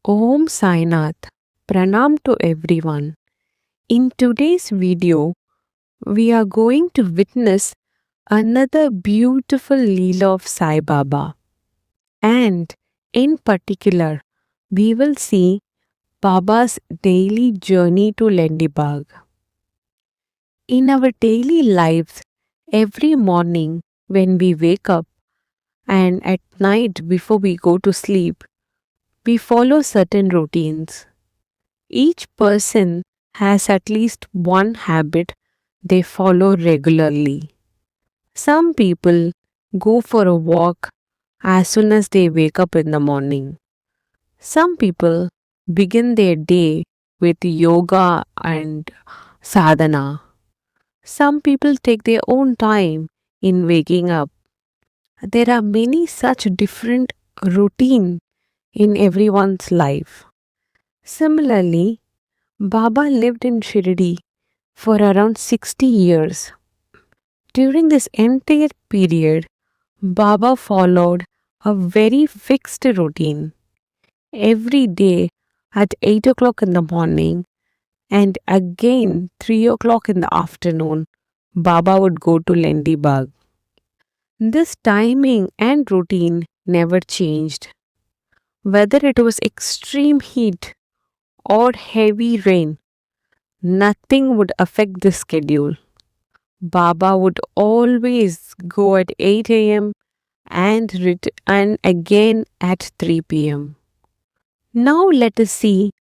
Om Sainath. Pranam to everyone. In today's video, we are going to witness another beautiful Leela of Sai Baba. And in particular, we will see Baba's daily journey to Lendi Baug. In our daily lives, every morning when we wake up and at night before we go to sleep, we follow certain routines. Each person has at least one habit they follow regularly. Some people go for a walk as soon as they wake up in the morning. Some people begin their day with yoga and sadhana. Some people take their own time in waking up. There are many such different routine in everyone's life. Similarly, Baba lived in Shirdi for around 60 years. During this entire period, Baba followed a very fixed routine. Every day at 8 o'clock in the morning and again 3 o'clock in the afternoon, Baba would go to Lendi Bagh. This timing and routine never changed. Whether it was extreme heat or heavy rain, nothing would affect the schedule. Baba would always go at 8 a.m. and again at 3 p.m. Now let us see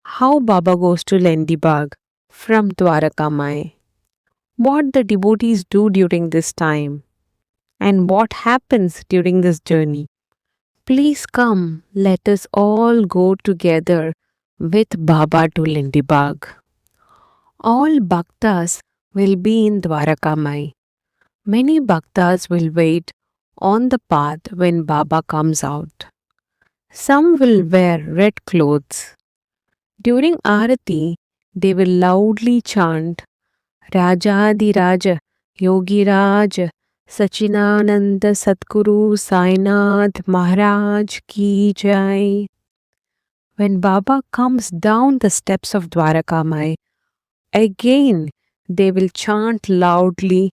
how Baba goes to Lendi Bagh from Dwarakamai, what the devotees do during this time, and what happens during this journey. Please come, let us all go together with Baba to Lendi Bagh. All bhaktas will be in Dwarakamai. Many bhaktas will wait on the path when Baba comes out. Some will wear red clothes. During Arati, they will loudly chant Rajadiraja Yogiraj Sachinananda Satguru Sainath Maharaj Ki Jai. When Baba comes down the steps of Dwarakamai, again they will chant loudly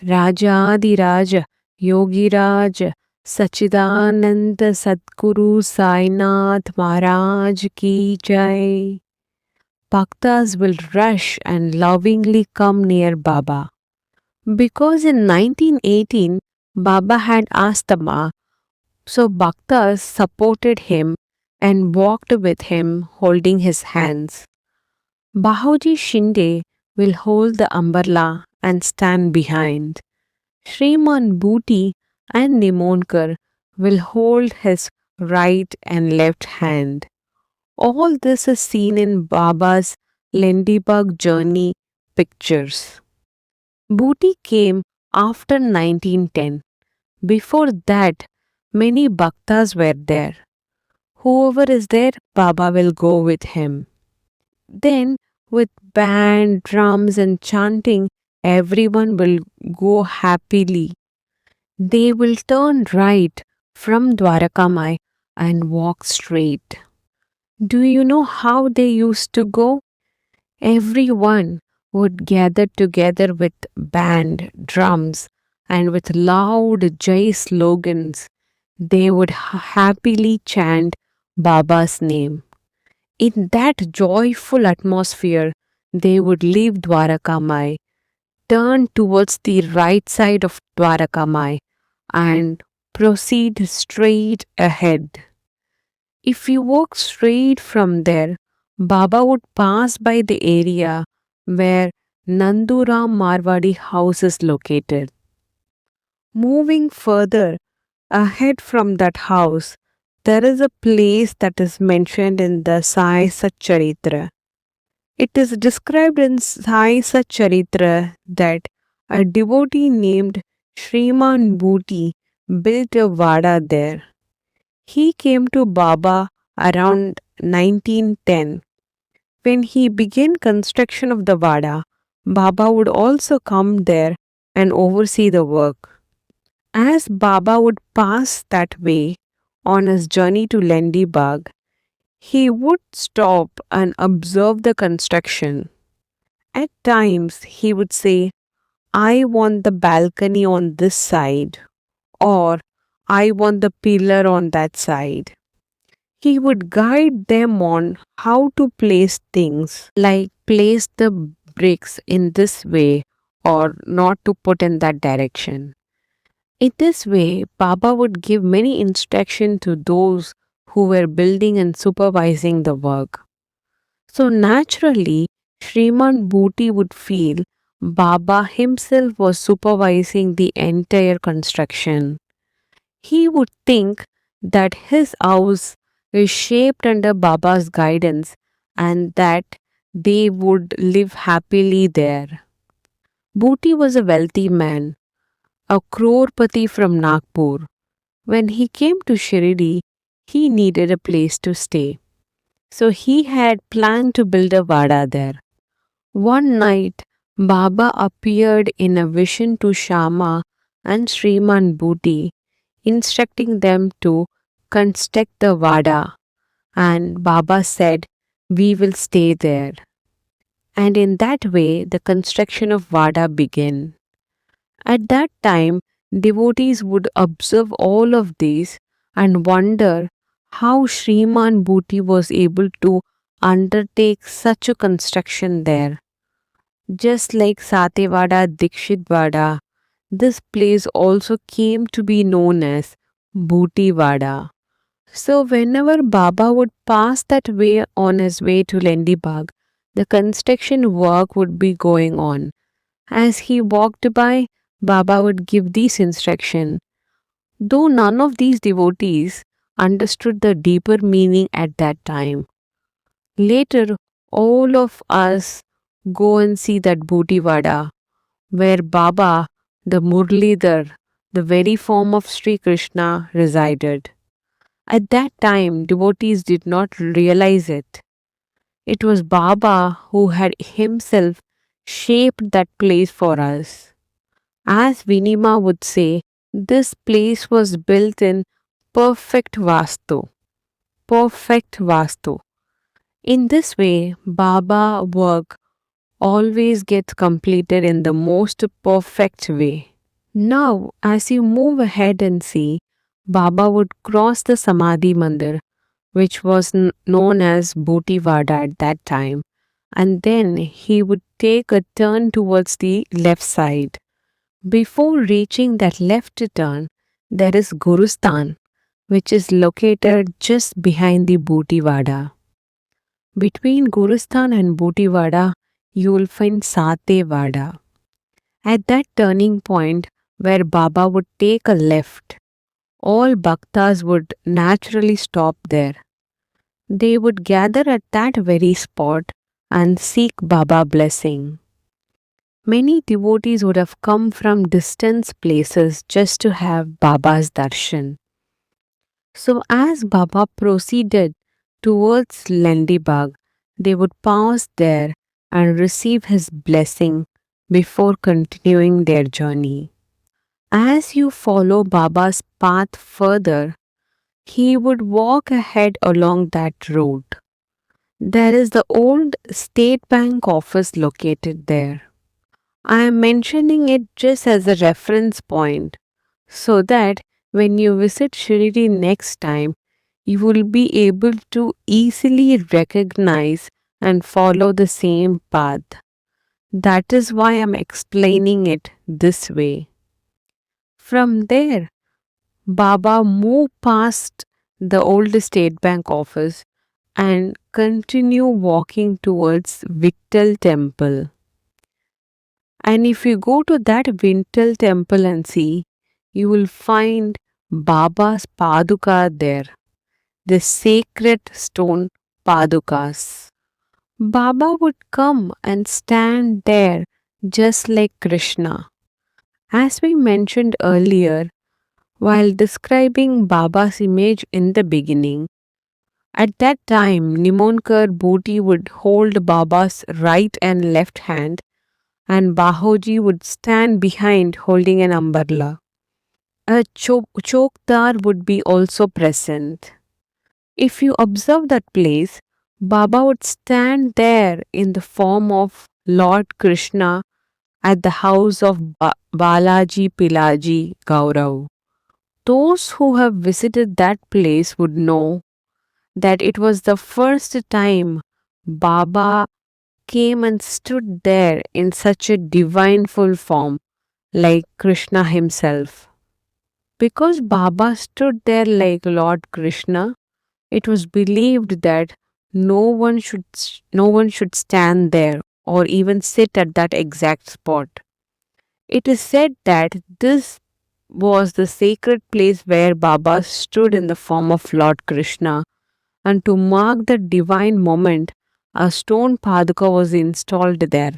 Rajadiraja Yogiraj Sachidananda Sadguru Sainath Maharaj Ki Jai. Bhaktas will rush and lovingly come near Baba. Because in 1918, Baba had asthma, so Bhaktas supported him and walked with him holding his hands. Bahuji Shinde will hold the umbrella and stand behind. Shriman Booty and Nimonkar will hold his right and left hand. All this is seen in Baba's Lendibag journey pictures. Booty came after 1910. Before that, many bhaktas were there. Whoever is there, Baba will go with him. Then, with band, drums, and chanting, everyone will go happily. They will turn right from Dwarakamai and walk straight. Do you know how they used to go? Everyone would gather together with band, drums, and with loud Jai slogans. They would happily chant Baba's name. In that joyful atmosphere, they would leave Dwarakamai, turn towards the right side of Dwarakamai, and proceed straight ahead. If you walk straight from there, Baba would pass by the area where Nanduram Marwadi house is located. Moving further ahead from that house, there is a place that is mentioned in the Sai Satcharitra. It is described in Sai Satcharitra that a devotee named Shriman Booty built a vada there. He came to Baba around 1910. When he began construction of the vada, Baba would also come there and oversee the work. As Baba would pass that way on his journey to Lendi Bagh, He would stop and observe the construction. At times, he would say, I want the balcony on this side, or I want the pillar on that side. He would guide them on how to place things, like place the bricks in this way or not to put in that direction. In this way, Baba would give many instructions to those who were building and supervising the work. So naturally, Shriman Booty would feel Baba himself was supervising the entire construction. He would think that his house is shaped under Baba's guidance and that they would live happily there. Booty was a wealthy man, a crorepati from Nagpur. When he came to Shirdi, he needed a place to stay. So he had planned to build a vada there. One night, Baba appeared in a vision to Shama and Sriman Booty, instructing them to construct the vada. And Baba said, we will stay there. And in that way, the construction of vada began. At that time, devotees would observe all of these and wonder how Sriman Booty was able to undertake such a construction there. Just like Satewada Dikshit Vada, this place also came to be known as Booty Vada. So whenever Baba would pass that way on his way to Lendi Baug, the construction work would be going on. As he walked by, Baba would give these instructions. Though none of these devotees understood the deeper meaning at that time. Later, all of us go and see that Bhutivada, where Baba, the Murlidhar, the very form of Sri Krishna, resided. At that time, devotees did not realize it. It was Baba who had himself shaped that place for us. As Vinima would say, this place was built in perfect Vastu. Perfect Vastu. In this way, Baba work always gets completed in the most perfect way. Now, as you move ahead and see, Baba would cross the Samadhi Mandir, which was known as Bhutivada at that time, and then he would take a turn towards the left side. Before reaching that left turn, there is Gurustan, which is located just behind the Bhutivada. Between Gurustan and Bhutivada, you will find Satewada. At that turning point where Baba would take a left, all bhaktas would naturally stop there. They would gather at that very spot and seek Baba blessing. Many devotees would have come from distant places just to have Baba's darshan. So as Baba proceeded towards Lendi Bagh, they would pause there and receive his blessing before continuing their journey. As you follow Baba's path further, he would walk ahead along that road. There is the old State Bank office located there. I am mentioning it just as a reference point so that when you visit Shirdi next time, you will be able to easily recognize and follow the same path. That is why I am explaining it this way. From there, Baba moved past the old State Bank office and continue walking towards Vittal temple. And if you go to that Vittal temple and see, you will find Baba's Paduka there, the sacred stone Padukas. Baba would come and stand there just like Krishna. As we mentioned earlier, while describing Baba's image in the beginning, at that time Nimonkar Booty would hold Baba's right and left hand and Bahoji would stand behind holding an umbrella. A chokdar would be also present. If you observe that place, Baba would stand there in the form of Lord Krishna at the house of Balaji Pilaji Gaurav. Those who have visited that place would know that it was the first time Baba came and stood there in such a divine full form, like Krishna himself. Because Baba stood there like Lord Krishna, it was believed that no one should stand there or even sit at that exact spot. It is said that this was the sacred place where Baba stood in the form of Lord Krishna, and to mark the divine moment, a stone paduka was installed there.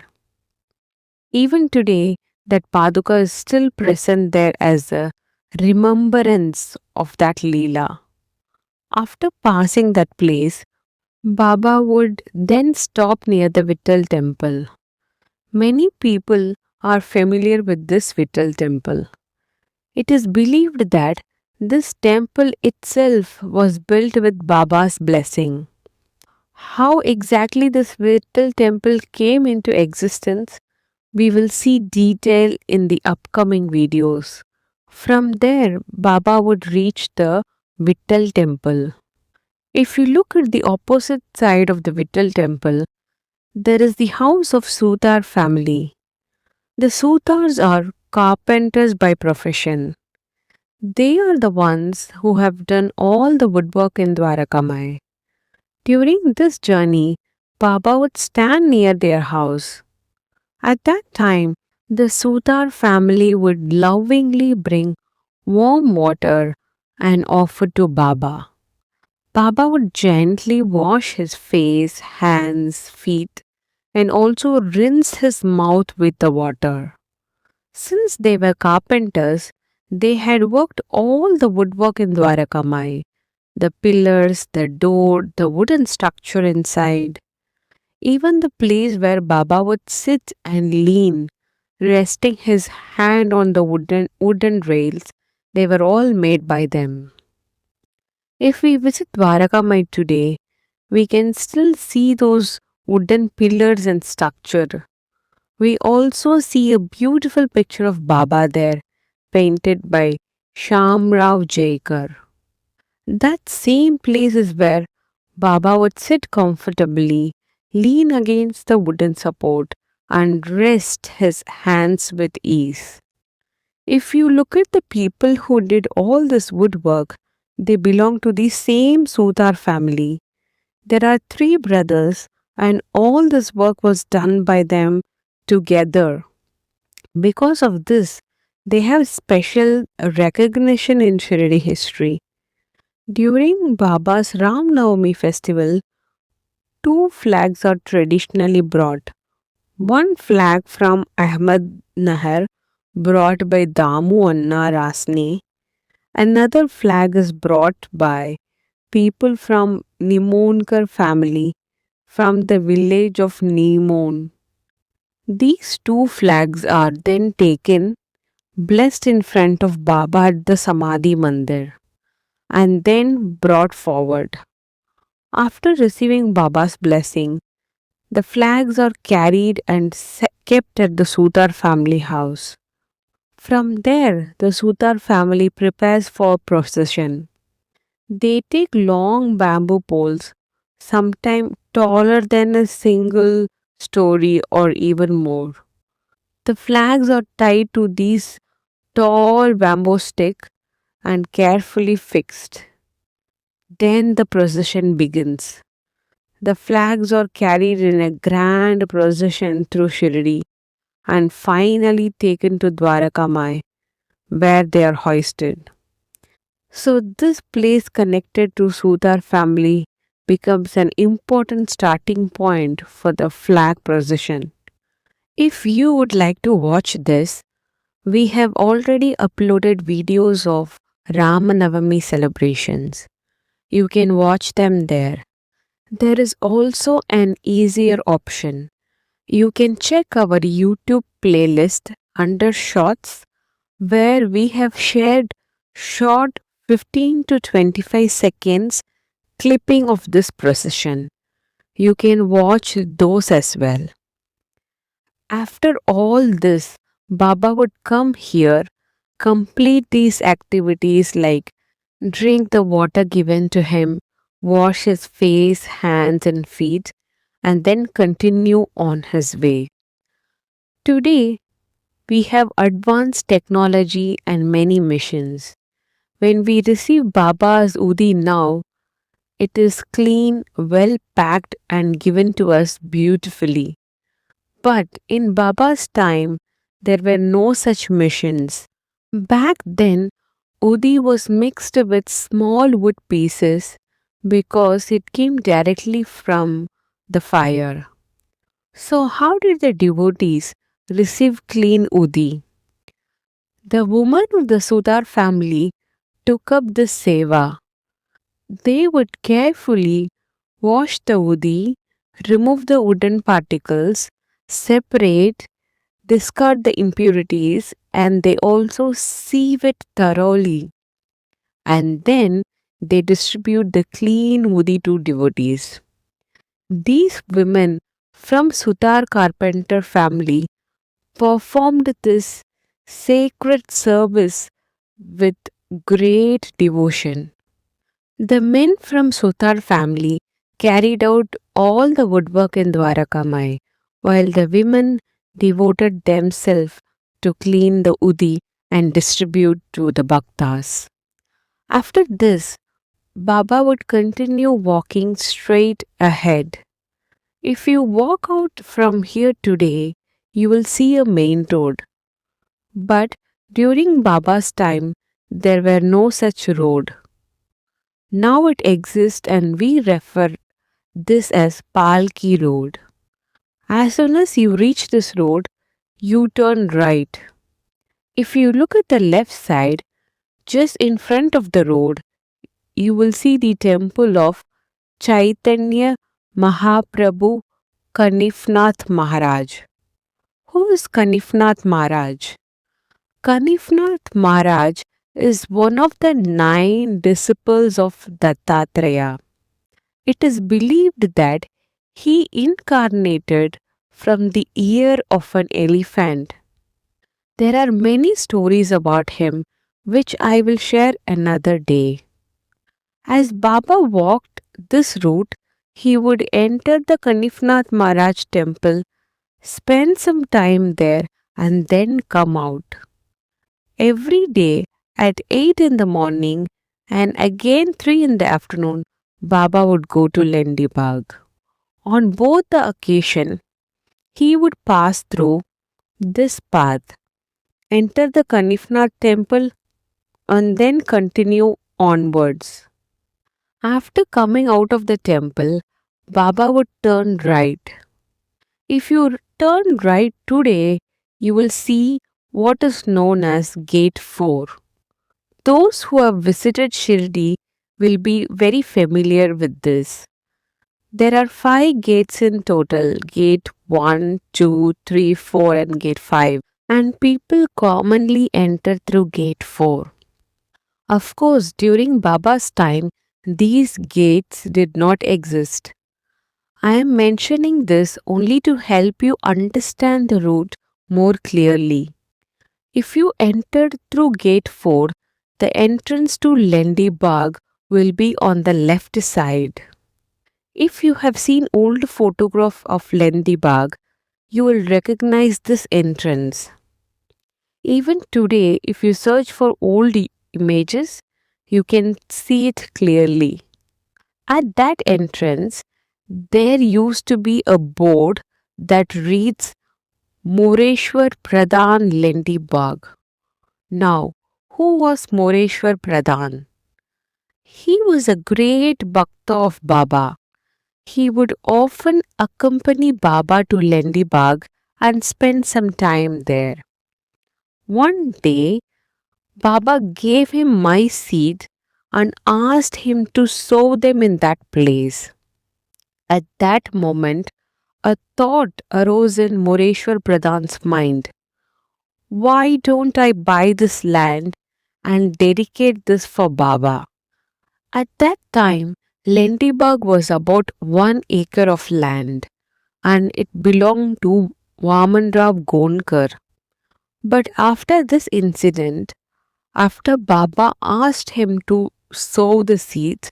Even today, that paduka is still present there as a remembrance of that Leela. After passing that place, Baba would then stop near the Vittal temple. Many people are familiar with this Vittal temple. It is believed that this temple itself was built with Baba's blessing. How exactly this Vittal temple came into existence, we will see detail in the upcoming videos. From there, Baba would reach the Vittal temple. If you look at the opposite side of the Vittal temple, there is the house of Sutar family. The Sutars are carpenters by profession. They are the ones who have done all the woodwork in Dwarakamai. During this journey, Baba would stand near their house. At that time, the Sutar family would lovingly bring warm water and offer to Baba. Baba would gently wash his face, hands, feet, and also rinse his mouth with the water. Since they were carpenters, they had worked all the woodwork in Dwarakamai, the pillars, the door, the wooden structure inside, even the place where Baba would sit and lean, resting his hand on the wooden rails, they were all made by them. If we visit Dwarakamai today, we can still see those wooden pillars and structure. We also see a beautiful picture of Baba there, painted by Shamrao Jaikar. That same place is where Baba would sit comfortably, lean against the wooden support, and rest his hands with ease. If you look at the people who did all this woodwork, they belong to the same Sutar family. There are three brothers, and all this work was done by them together. Because of this, they have special recognition in Shirdi history. During Baba's Ram Navami festival, two flags are traditionally brought. One flag from Ahmed Nahar, brought by Damu Anna Rasne. Another flag is brought by people from Nimonkar family from the village of Nimon. These two flags are then taken, blessed in front of Baba at the Samadhi Mandir, and then brought forward. After receiving Baba's blessing, the flags are carried and kept at the Sutar family house. From there, the Sutar family prepares for procession. They take long bamboo poles, sometimes taller than a single story or even more. The flags are tied to these tall bamboo sticks and carefully fixed. Then the procession begins. The flags are carried in a grand procession through Shirdi and finally taken to Dwarakamai, where they are hoisted. So, this place connected to Sudar family becomes an important starting point for the flag procession. If you would like to watch this, we have already uploaded videos of Ramanavami celebrations. You can watch them there. There is also an easier option. You can check our YouTube playlist under Shorts, where we have shared short 15 to 25 seconds clipping of this procession. You can watch those as well. After all this, Baba would come here, complete these activities like drink the water given to him, wash his face, hands, and feet, and then continue on his way. Today, we have advanced technology and many missions. When we receive Baba's Udi now, it is clean, well packed, and given to us beautifully. But in Baba's time, there were no such missions. Back then, Udi was mixed with small wood pieces because it came directly from the fire. So, how did the devotees receive clean Udi? The women of the Sudar family took up this seva. They would carefully wash the Udi, remove the wooden particles, separate, discard the impurities, and they also sieve it thoroughly. And then they distribute the clean Udi to devotees. These women from Sutar carpenter family performed this sacred service with great devotion. The men from Sutar family carried out all the woodwork in Dwarakamai, while the women devoted themselves to clean the udi and distribute to the bhaktas. After this, Baba would continue walking straight ahead. If you walk out from here today, you will see a main road. But during Baba's time, there were no such road. Now it exists and we refer this as Palki Road. As soon as you reach this road, you turn right. If you look at the left side, just in front of the road, you will see the temple of Chaitanya Mahaprabhu Kanifnath Maharaj. Who is Kanifnath Maharaj? Kanifnath Maharaj is one of the 9 disciples of Dattatreya. It is believed that he incarnated from the ear of an elephant. There are many stories about him which I will share another day. As Baba walked this route, he would enter the Kanifnath Maharaj temple, spend some time there, and then come out. Every day at 8 in the morning and again 3 in the afternoon, Baba would go to Lendi Baug. On both the occasion, he would pass through this path, enter the Kanifnath temple, and then continue onwards. After coming out of the temple, Baba would turn right. If you turn right today, you will see what is known as Gate 4. Those who have visited Shirdi will be very familiar with this. There are 5 gates in total, gate 1, 2, 3, 4 and gate 5, and people commonly enter through gate 4. Of course, during Baba's time, these gates did not exist. I am mentioning this only to help you understand the route more clearly. If you entered through gate 4, the entrance to Lendi Baug will be on the left side. If you have seen old photograph of Lendi Baug, you will recognize this entrance. Even today, if you search for old images, you can see it clearly. At that entrance, there used to be a board that reads Moreshwar Pradhan Lendi Baug. Now, who was Moreshwar Pradhan? He was a great Bhakta of Baba. He would often accompany Baba to Lendi Baug and spend some time there. One day, Baba gave him my seed and asked him to sow them in that place. At that moment, a thought arose in Moreshwar Pradhan's mind. Why don't I buy this land and dedicate this for Baba? At that time, Lendi Baug was about 1 acre of land and it belonged to Vamanrao Gonkar. But after this incident, after Baba asked him to sow the seeds,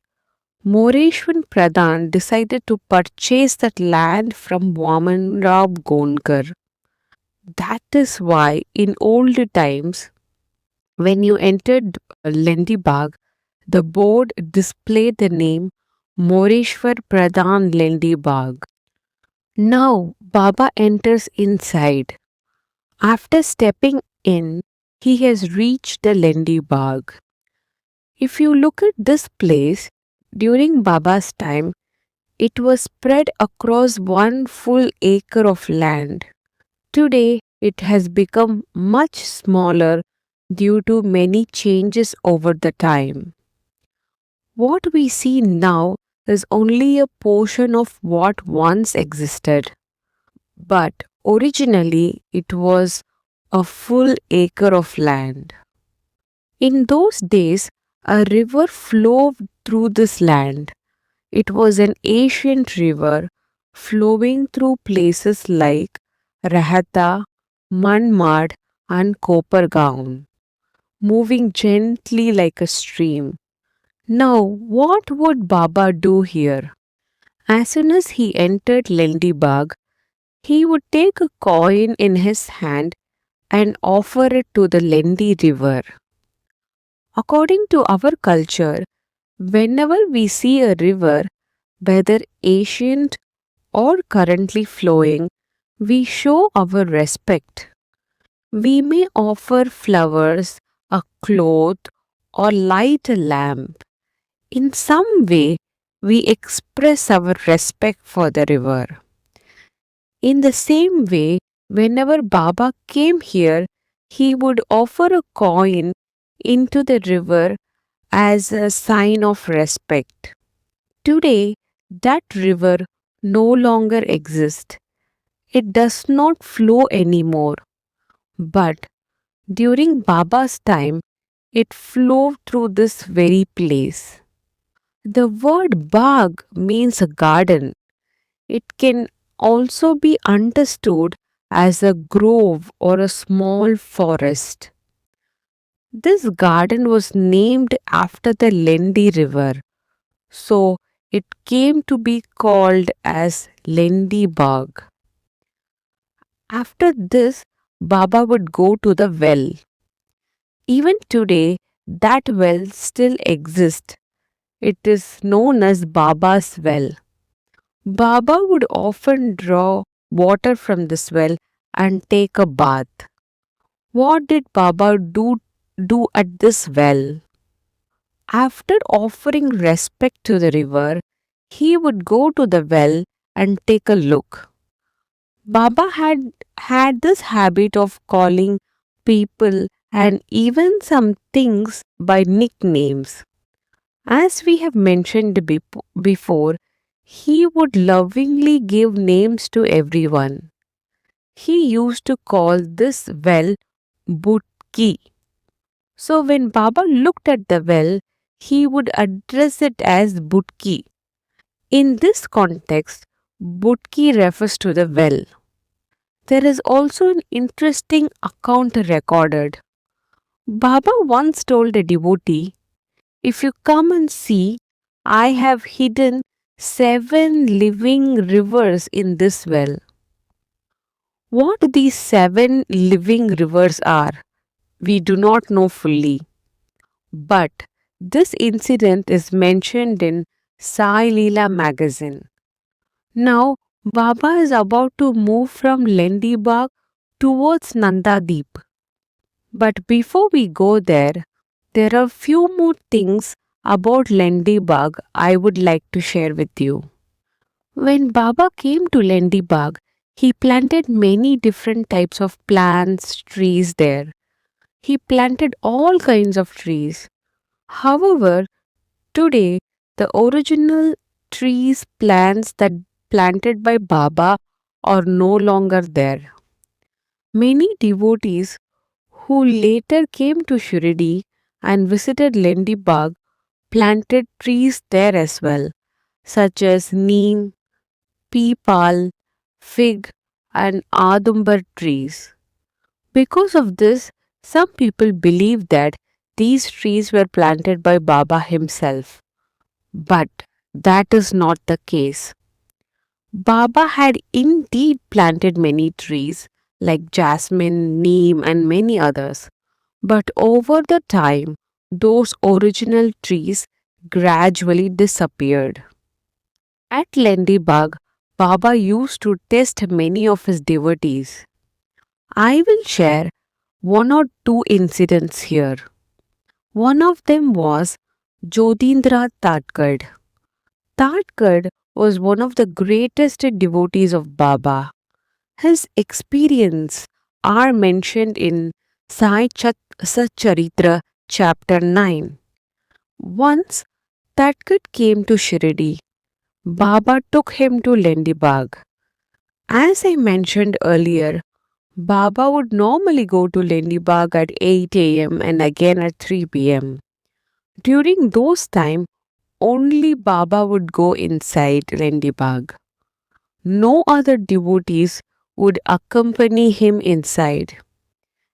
Moreshwan Pradhan decided to purchase that land from Vamanrao Gonkar. That is why in old times, when you entered Lendi Bagh, the board displayed the name Moreshwar Pradhan Lendi Bagh. Now Baba enters inside. After stepping in, he has reached the Lendi Bagh. If you look at this place, during Baba's time, it was spread across 1 full acre of land. Today, it has become much smaller due to many changes over the time. What we see now is only a portion of what once existed, but originally it was a full acre of land. In those days, a river flowed through this land. It was an ancient river flowing through places like Rahata, Manmad, and Kopargaon, moving gently like a stream. Now, what would Baba do here? As soon as he entered Lendi Bagh, he would take a coin in his hand and offer it to the Lendi river. According to our culture, whenever we see a river, whether ancient or currently flowing, we show our respect. We may offer flowers, a cloth, or light a lamp. In some way, we express our respect for the river. In the same way, whenever Baba came here, he would offer a coin into the river as a sign of respect. Today, that river no longer exists. It does not flow anymore. But during Baba's time, it flowed through this very place. The word Baug means a garden. It can also be understood as a grove or a small forest. This garden was named after the Lendi river, so it came to be called as Lendi Baug. After this, Baba would go to the well. Even today, that well still exists. It is known as Baba's well. Baba would often draw water from this well and take a bath. What did Baba do at this well? After offering respect to the river, he would go to the well and take a look. Baba had this habit of calling people and even some things by nicknames. As we have mentioned before, he would lovingly give names to everyone. He used to call this well Butki. So when Baba looked at the well, he would address it as Butki. In this context, Butki refers to the well. There is also an interesting account recorded. Baba once told a devotee, "If you come and see, I have hidden 7 living rivers in this well." What these 7 living rivers are, we do not know fully. But this incident is mentioned in Sai Leela magazine. Now, Baba is about to move from Lendi Bagh towards Nanda Deep. But before we go there are few more things about Lendi Bagh I would like to share with you. When Baba came to Lendi Bagh, he planted many different types of plants, trees there. He planted all kinds of trees. However, today the original trees, plants that planted by Baba are no longer there. Many devotees who later came to Shirdi and visited Lendi Bagh planted trees there as well. such as neem, peepal, fig, and adumbar trees. Because of this, some people believe that these trees were planted by Baba himself. But that is not the case. Baba had indeed planted many trees like jasmine, neem, and many others. But over the time, those original trees gradually disappeared. At Lendi Baug, Baba used to test many of his devotees. I will share one or two incidents here. One of them was Jodindra Tatkad. Tatkad was one of the greatest devotees of Baba. His experience are mentioned in Satcharitra chapter 9. Once Tatkad came to Shirdi. Baba took him to Lendibag. As I mentioned earlier, Baba would normally go to Lendibag at 8 a.m. and again at 3 p.m. During those time, only Baba would go inside Lendibag. No other devotees would accompany him inside.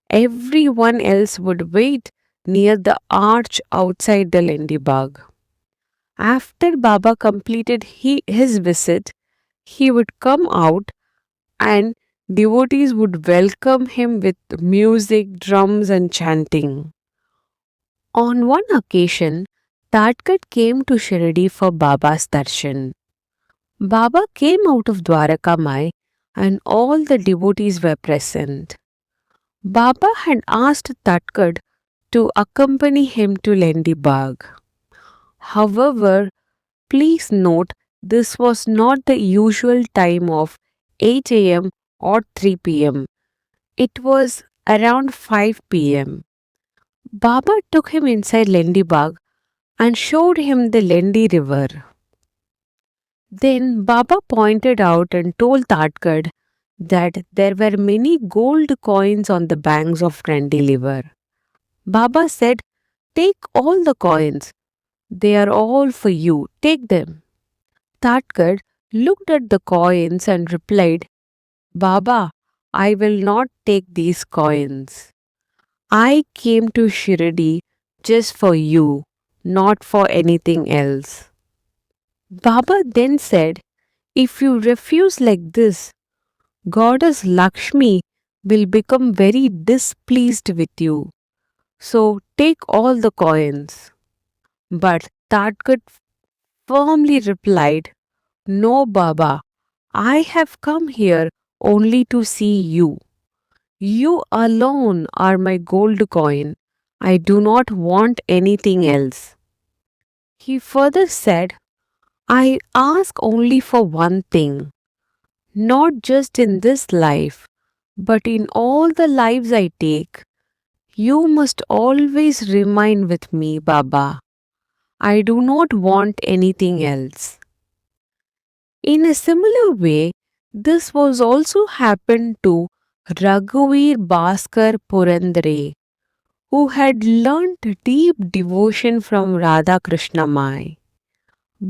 Everyone else would wait near the arch outside the Lendibag. After Baba completed his visit, he would come out and devotees would welcome him with music, drums, and chanting. On one occasion, Tatkat came to Shirdi for Baba's darshan. Baba came out of Dwarakamai and all the devotees were present. Baba had asked Tatkat to accompany him to Lendi Baug. However, please note this was not the usual time of 8 a.m. or 3 p.m. It was around 5 p.m. Baba took him inside Lendi Baug and showed him the Lendi river. Then Baba pointed out and told Tatkad that there were many gold coins on the banks of Lendi river. Baba said, "Take all the coins. They are all for you. Take them." Tatkad looked at the coins and replied, "Baba, I will not take these coins. I came to Shirdi just for you, not for anything else." Baba then said, "If you refuse like this, Goddess Lakshmi will become very displeased with you. So take all the coins." But Tatkat firmly replied, "No, Baba, I have come here only to see you. You alone are my gold coin. I do not want anything else." He further said, "I ask only for one thing, not just in this life, but in all the lives I take. You must always remain with me, Baba. I do not want anything else." In a similar way, this was also happened to Raghuveer Bhaskar Purandare, who had learnt deep devotion from Radha Krishna Mai.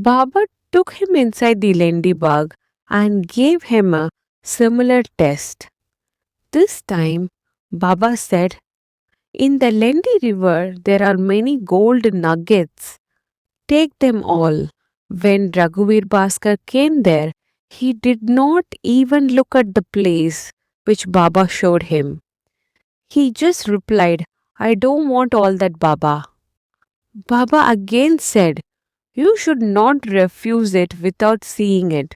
Baba took him inside the Lendi Bagh and gave him a similar test. This time, Baba said, "In the Lendi river there are many gold nuggets. Take them all." When Raghuveer Bhaskar came there, he did not even look at the place which Baba showed him. He just replied, "I don't want all that, Baba." Baba again said, "You should not refuse it without seeing it.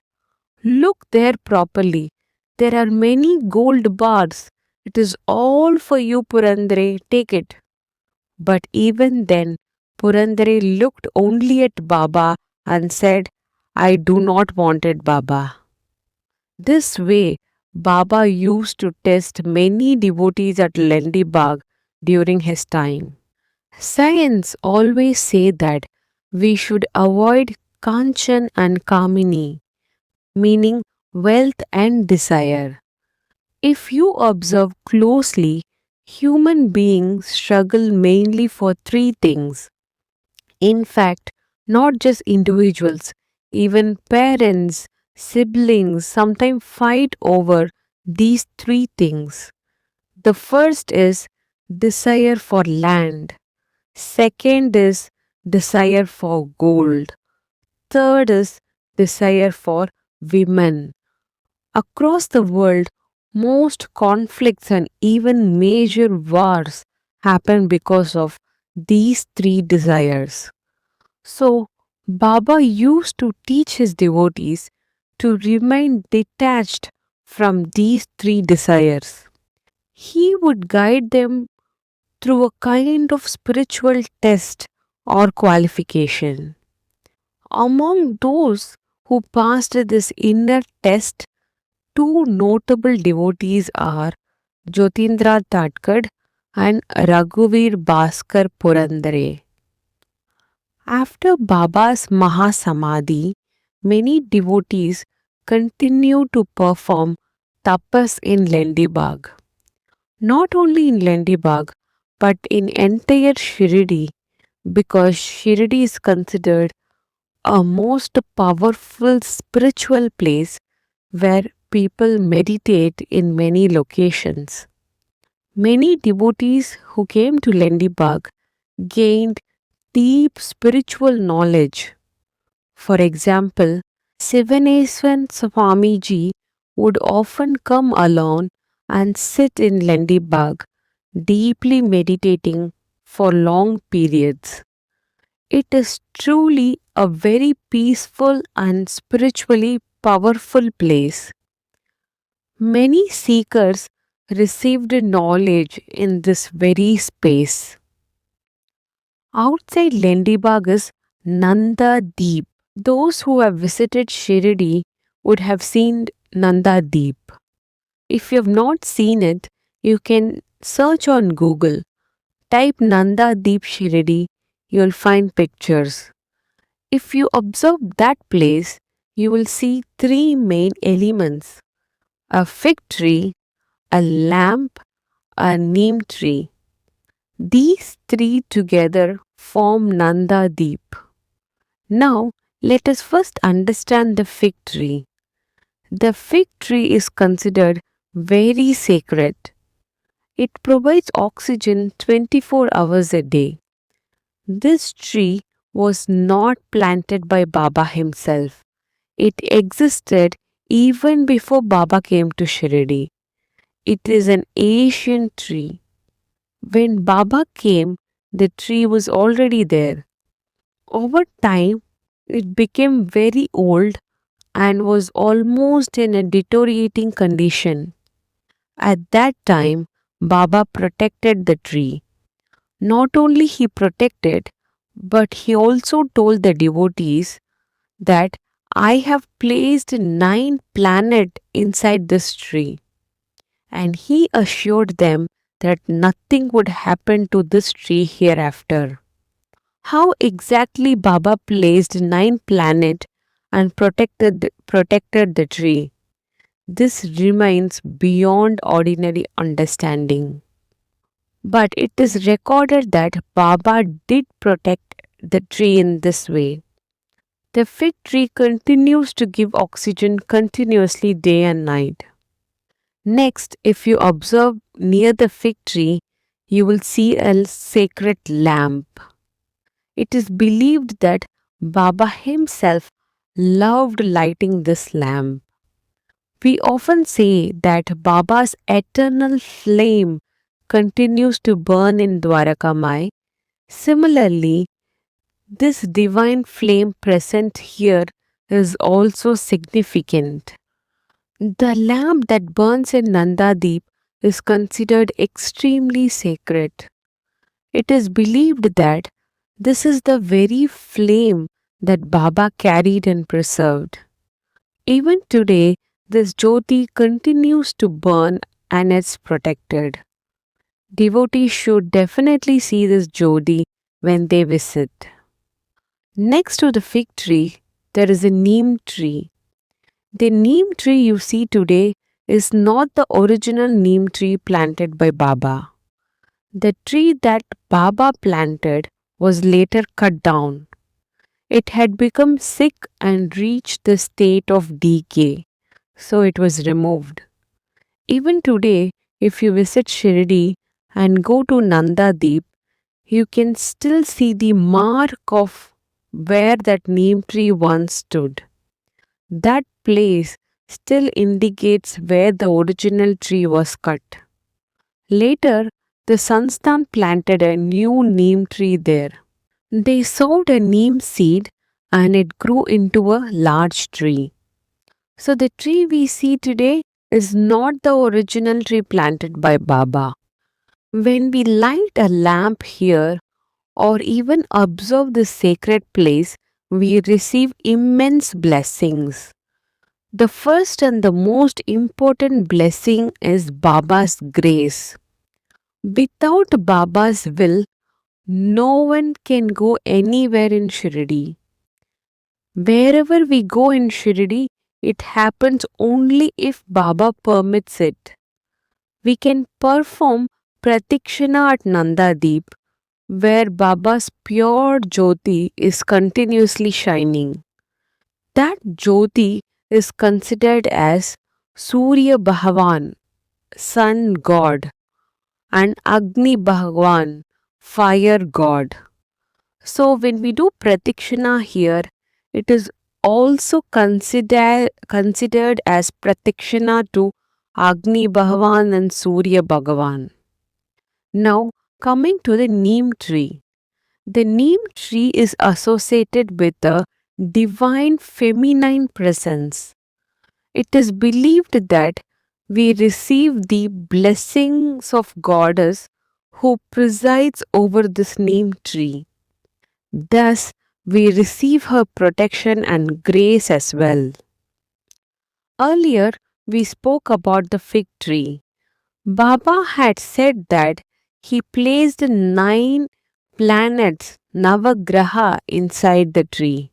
Look there properly. There are many gold bars. It is all for you, Purandare. Take it." But even then, Purandare looked only at Baba and said, "I do not want it, Baba." This way, Baba used to test many devotees at Lendi Bagh during his time. Science always say that we should avoid Kanchan and Kamini, meaning wealth and desire. If you observe closely, human beings struggle mainly for three things. In fact, not just individuals, Even parents, siblings sometimes fight over these three things. The first is desire for land. Second is desire for gold. Third is desire for women. Across the world, most conflicts and even major wars happen because of these three desires. So, Baba used to teach his devotees to remain detached from these three desires. He would guide them through a kind of spiritual test or qualification. Among those who passed this inner test, two notable devotees are Jyotindra Tatkad and Raghuveer Bhaskar Purandare. After Baba's Mahasamadhi, many devotees continue to perform tapas in Lendi Baug. Not only in Lendi Baug, but in entire Shirdi, because Shirdi is considered a most powerful spiritual place where people meditate in many locations. Many devotees who came to Lendi Baug gained deep spiritual knowledge. For example, Sivaneswan Swamiji would often come alone and sit in Lendi Baug, deeply meditating for long periods. It is truly a very peaceful and spiritually powerful place. Many seekers received knowledge in this very space. Outside Lendibag is Nanda Deep. Those who have visited Shirdi would have seen Nanda Deep. If you have not seen it, you can search on Google. Type Nanda Deep Shirdi, you will find pictures. If you observe that place, you will see three main elements: a fig tree, a lamp, a neem tree. These three together form Nanda Deep. Now, let us first understand the fig tree. The fig tree is considered very sacred. It provides oxygen 24 hours a day. This tree was not planted by Baba himself. It existed even before Baba came to Shirdi. It is an ancient tree. When Baba came, the tree was already there. Over time, it became very old and was almost in a deteriorating condition. At that time, Baba protected the tree. Not only he protected, but he also told the devotees that I have placed 9 planets inside this tree. And he assured them that nothing would happen to this tree hereafter. How exactly Baba placed 9 planets and protected the tree? This remains beyond ordinary understanding. But it is recorded that Baba did protect the tree in this way. The fig tree continues to give oxygen continuously day and night. Next, if you observe near the fig tree, you will see a sacred lamp. It is believed that Baba himself loved lighting this lamp. We often say that Baba's eternal flame continues to burn in Dwarakamai. Similarly, this divine flame present here is also significant. The lamp that burns in Nandadeep is considered extremely sacred. It is believed that this is the very flame that Baba carried and preserved. Even today, this Jyoti continues to burn and is protected. Devotees should definitely see this Jyoti when they visit. Next to the fig tree, there is a neem tree. The neem tree you see today is not the original neem tree planted by Baba. The tree that Baba planted was later cut down. It had become sick and reached the state of decay, so it was removed. Even today, if you visit Shirdi and go to Nanda Deep, you can still see the mark of where that neem tree once stood. That place still indicates where the original tree was cut. Later, the Sansthan planted a new neem tree there. They sowed a neem seed and it grew into a large tree. So, the tree we see today is not the original tree planted by Baba. When we light a lamp here or even observe this sacred place, we receive immense blessings. The first and the most important blessing is Baba's grace. Without Baba's will, no one can go anywhere in Shirdi. Wherever we go in Shirdi, it happens only if Baba permits it. We can perform Pratikshana at Nanda Deep, where Baba's pure Jyoti is continuously shining. That Jyoti is considered as Surya Bhagavan, Sun God, and Agni Bhagavan, Fire God. So when we do pratikshana here, it is also considered as pratikshana to Agni Bhagavan and Surya Bhagavan. Now coming to the neem tree. The neem tree is associated with a divine feminine presence. It is believed that we receive the blessings of goddess who presides over this neem tree. Thus, we receive her protection and grace as well. Earlier, we spoke about the fig tree. Baba had said that he placed 9 planets, Navagraha, inside the tree.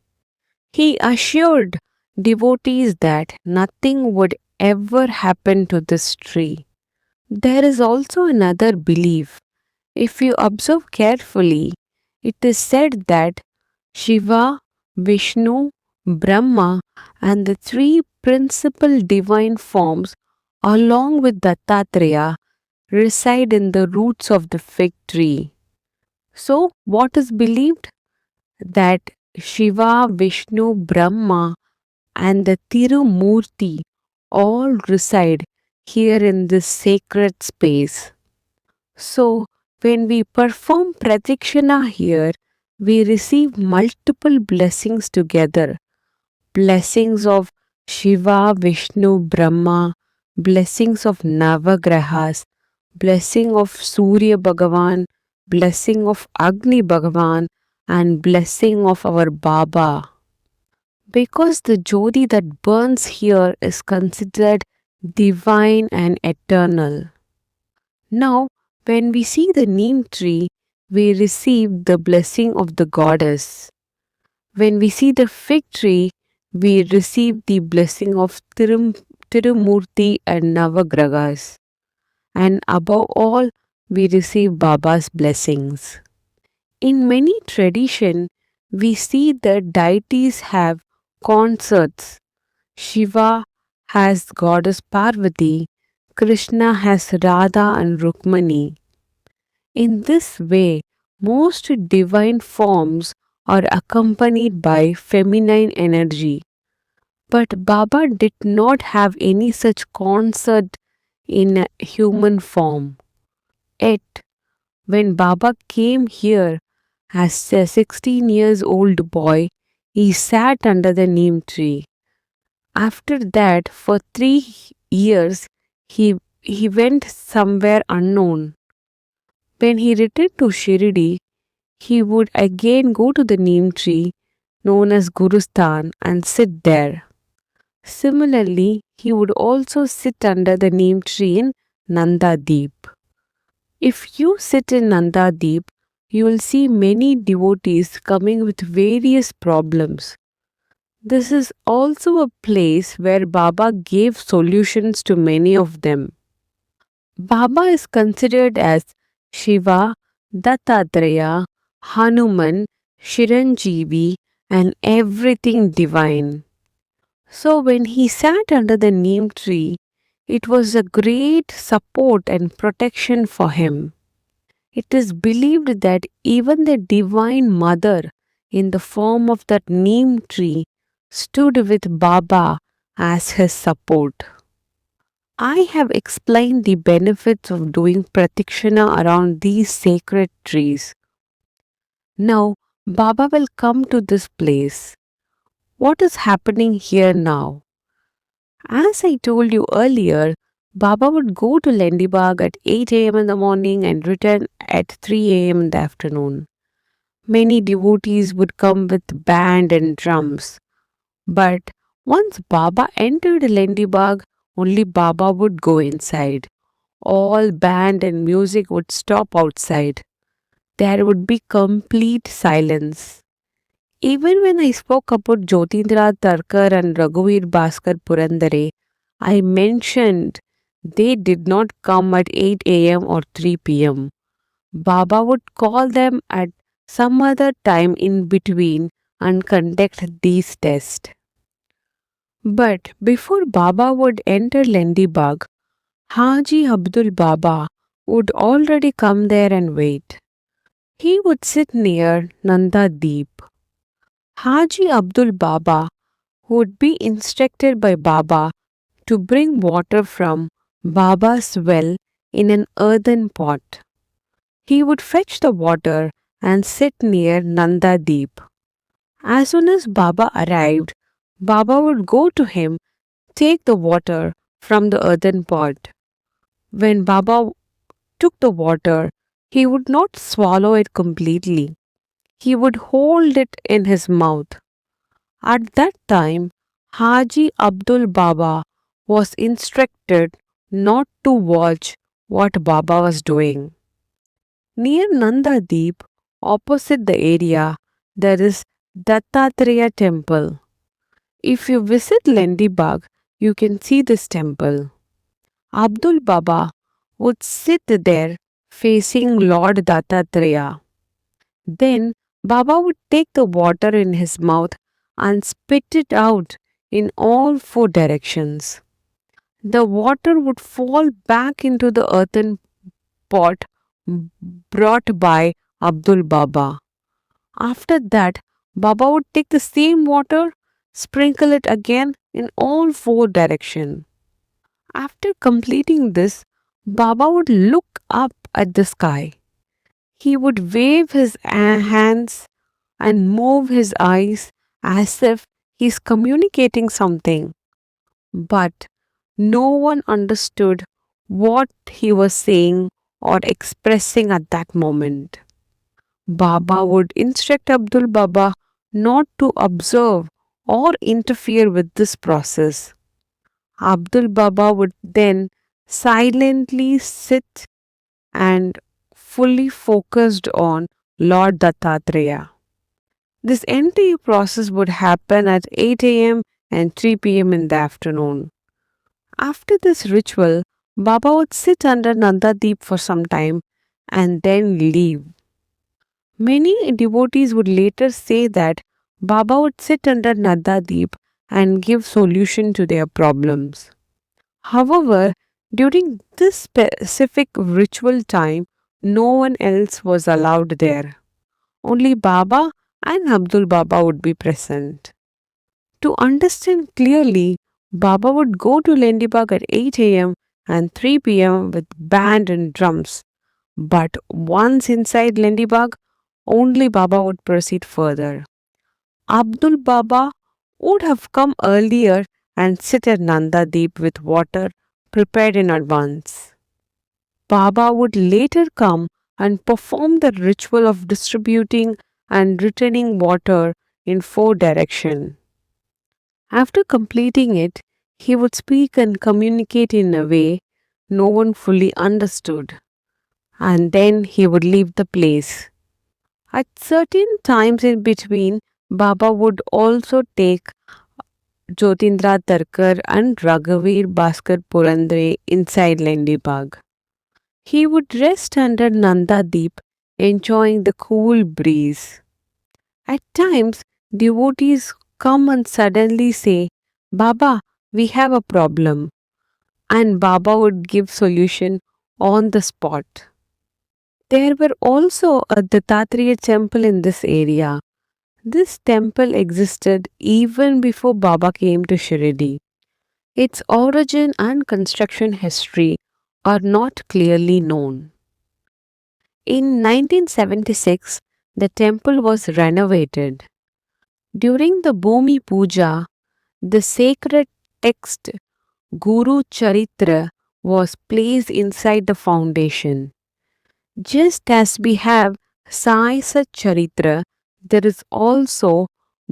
He assured devotees that nothing would ever happen to this tree. There is also another belief. If you observe carefully, it is said that Shiva, Vishnu, Brahma, and the three principal divine forms, along with Dattatreya, reside in the roots of the fig tree. So, what is believed? That Shiva, Vishnu, Brahma, and the Tirumurti all reside here in this sacred space. So, when we perform pratikshana here, we receive multiple blessings together. Blessings of Shiva, Vishnu, Brahma, blessings of Navagrahas, blessing of Surya Bhagavan, blessing of Agni Bhagavan, and blessing of our Baba. Because the Jyoti that burns here is considered divine and eternal. Now, when we see the neem tree, we receive the blessing of the goddess. When we see the fig tree, we receive the blessing of Tirumurti and Navagragas. And above all, we receive Baba's blessings. In many traditions, we see that deities have consorts. Shiva has goddess Parvati, Krishna has Radha and Rukmani. In this way, most divine forms are accompanied by feminine energy. But Baba did not have any such consort in a human form. Yet, when Baba came here as a 16 years old boy, he sat under the neem tree. After that, for 3 years, he went somewhere unknown. When he returned to Shirdi, he would again go to the neem tree known as Gurusthan and sit there. Similarly, he would also sit under the neem tree in Nanda Deep. If you sit in Nanda Deep, you will see many devotees coming with various problems. This is also a place where Baba gave solutions to many of them. Baba is considered as Shiva, Dattatreya, Hanuman, Shiranjeevi, and everything divine. So when he sat under the neem tree, it was a great support and protection for him. It is believed that even the Divine Mother, in the form of that neem tree, stood with Baba as his support. I have explained the benefits of doing pratikshana around these sacred trees. Now, Baba will come to this place. What is happening here now? As I told you earlier, Baba would go to Lendi Baug at 8 a.m. in the morning and return at 3 a.m. in the afternoon. Many devotees would come with band and drums. But once Baba entered Lendi Baug, only Baba would go inside. All band and music would stop outside. There would be complete silence. Even when I spoke about Jyotindra Tarkar and Raghuveer Bhaskar Purandare, I mentioned they did not come at 8 a.m. or 3 p.m. Baba would call them at some other time in between and conduct these tests. But before Baba would enter Lendi Bagh, Haji Abdul Baba would already come there and wait. He would sit near Nanda Deep. Haji Abdul Baba would be instructed by Baba to bring water from Baba's well in an earthen pot. He would fetch the water and sit near Nanda Deep. As soon as Baba arrived, Baba would go to him, take the water from the earthen pot. When Baba took the water, he would not swallow it completely. He would hold it in his mouth. At that time, Haji Abdul Baba was instructed not to watch what Baba was doing. Near Nanda Deep, opposite the area, there is Dattatreya temple. If you visit Lendi Bagh, you can see this temple. Abdul Baba would sit there facing Lord Dattatreya. Then Baba would take the water in his mouth and spit it out in all four directions. The water would fall back into the earthen pot brought by Abdul Baba. After that, Baba would take the same water, sprinkle it again in all four directions. After completing this, Baba would look up at the sky. He would wave his hands and move his eyes as if he's communicating something. But no one understood what he was saying or expressing at that moment. Baba would instruct Abdul Baba not to observe or interfere with this process. Abdul Baba would then silently sit and fully focused on Lord Dattatreya. This entire process would happen at 8 a.m. and 3 p.m. in the afternoon. After this ritual, Baba would sit under Nanda Deep for some time and then leave. Many devotees would later say that Baba would sit under Nanda Deep and give solution to their problems. However, during this specific ritual time, no one else was allowed there. Only Baba and Abdul Baba would be present. To understand clearly, Baba would go to Lendibag at 8 a.m. and 3 p.m. with band and drums. But once inside Lendibag, only Baba would proceed further. Abdul Baba would have come earlier and sit at Nanda Deep with water prepared in advance. Baba would later come and perform the ritual of distributing and returning water in four directions. After completing it, he would speak and communicate in a way no one fully understood, and then he would leave the place. At certain times in between, Baba would also take Jyotindra Tarkar and Raghuveer Bhaskar Purandare inside Lendi Bagh. He would rest under Nanda Deep, enjoying the cool breeze. At times, Devotees come and suddenly say, Baba, we have a problem. And Baba would give solution on the spot. There were also a Dattatreya temple in this area. This temple existed even before Baba came to Shirdi. Its origin and construction history are not clearly known. In 1976, the temple was renovated. During the Bhumi Puja, the sacred text Guru Charitra was placed inside the foundation. Just as we have Sai Sat Charitra, there is also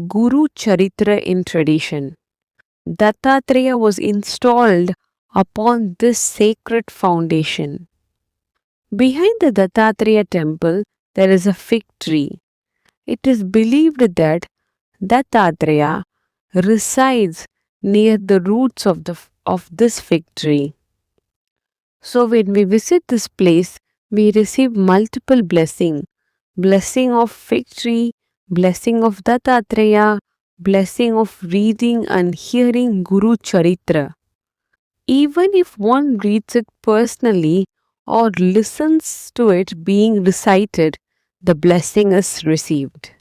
Guru Charitra in tradition. Dattatreya was installed upon this sacred foundation. Behind the Dattatreya temple, there is a fig tree. It is believed that Dattatreya resides near the roots of this fig tree. So when we visit this place, we receive multiple blessing of fig tree, blessing of Dattatreya, blessing of reading and hearing Guru Charitra. Even if one reads it personally or listens to it being recited, the blessing is received.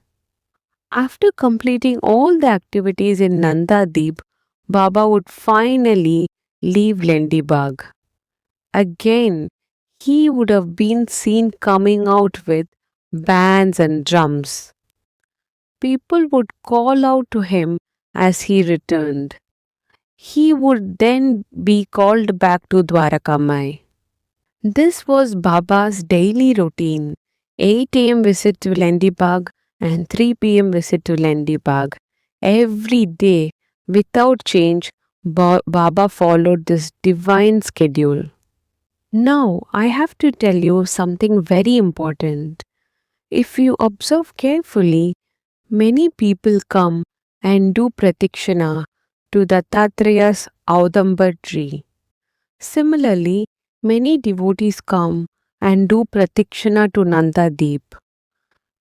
After completing all the activities in Nanda Deep, Baba would finally leave Lendi Baug. Again, he would have been seen coming out with bands and drums. People would call out to him as he returned. He would then be called back to Dwarakamai. This was Baba's daily routine: 8 a.m. visit to Lendi Baug and 3 p.m. visit to Lendi Baug. Every day, without change, Baba followed this divine schedule. Now, I have to tell you something very important. If you observe carefully, many people come and do pratikshana to Dattatreya's Audambar tree. Similarly, many devotees come and do pratikshana to Nanda Deep.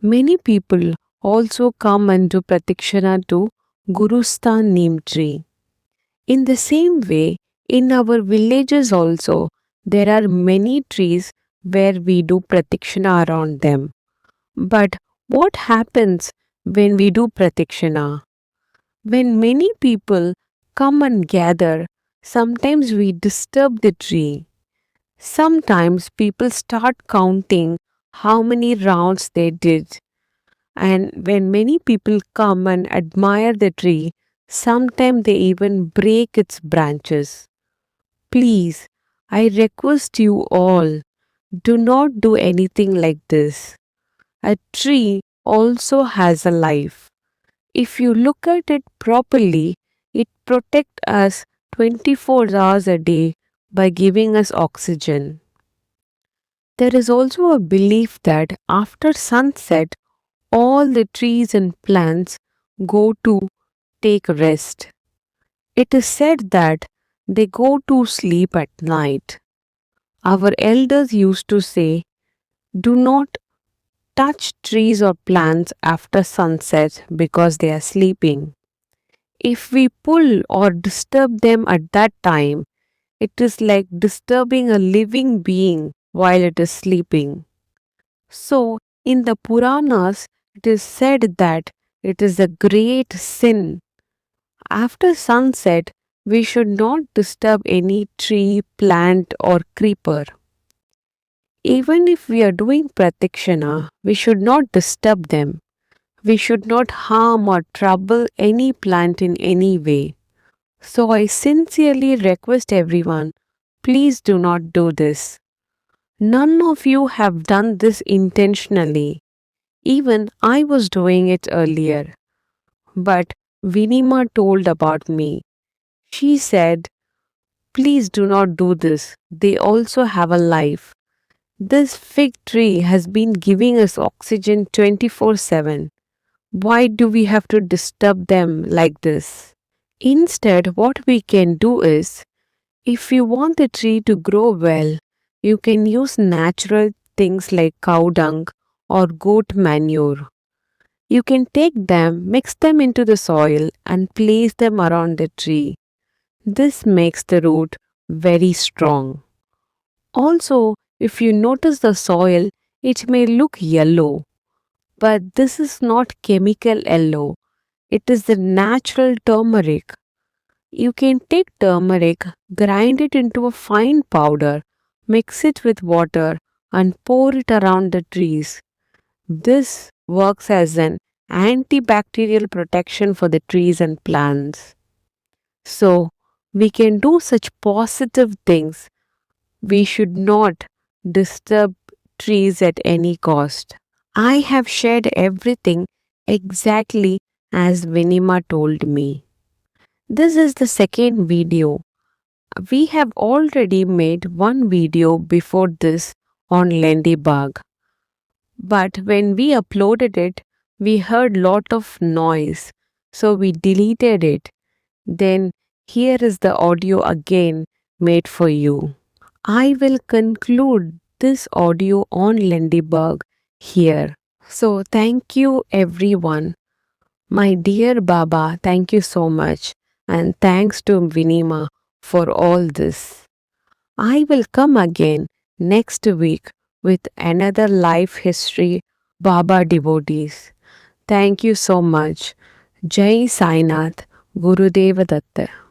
Many people also come and do pratikshana to Gurustan Neem tree. In the same way, in our villages also, there are many trees where we do pratikshana around them. But what happens when we do pratikshana? When many people come and gather, sometimes we disturb the tree. Sometimes people start counting how many rounds they did. And when many people come and admire the tree, sometimes they even break its branches. Please, I request you all, do not do anything like this. A tree also has a life. If you look at it properly, it protects us 24 hours a day by giving us oxygen. There is also a belief that after sunset, all the trees and plants go to take rest. It is said that they go to sleep at night. Our elders used to say, do not touch trees or plants after sunset because they are sleeping. If we pull or disturb them at that time, it is like disturbing a living being while it is sleeping. So, in the Puranas, it is said that it is a great sin. After sunset, we should not disturb any tree, plant, or creeper. Even if we are doing pratikshana, we should not disturb them. We should not harm or trouble any plant in any way. So I sincerely request everyone, please do not do this. None of you have done this intentionally. Even I was doing it earlier. But Vinima told about me. She said, please do not do this. They also have a life. This fig tree has been giving us oxygen 24/7. Why do we have to disturb them like this? Instead, what we can do is, if you want the tree to grow well, you can use natural things like cow dung or goat manure. You can take them, mix them into the soil, and place them around the tree. This makes the root very strong. Also, if you notice the soil, it may look yellow, but this is not chemical yellow. It is the natural turmeric. You can take turmeric, grind it into a fine powder, mix it with water, and pour it around the trees. This works as an antibacterial protection for the trees and plants. So, we can do such positive things. We should not disturb trees at any cost. I have shared everything exactly as Vinima told me. This is the second video. We have already made one video before this on Lendi Baug. But when we uploaded it, we heard lot of noise. So we deleted it. Then here is the audio again made for you. I will conclude this audio on Lendybug here. So thank you everyone. My dear Baba, thank you so much. And thanks to Vinima for all this. I will come again next week with another life history Baba devotees. Thank you so much. Jai Sainath, Gurudeva Datta.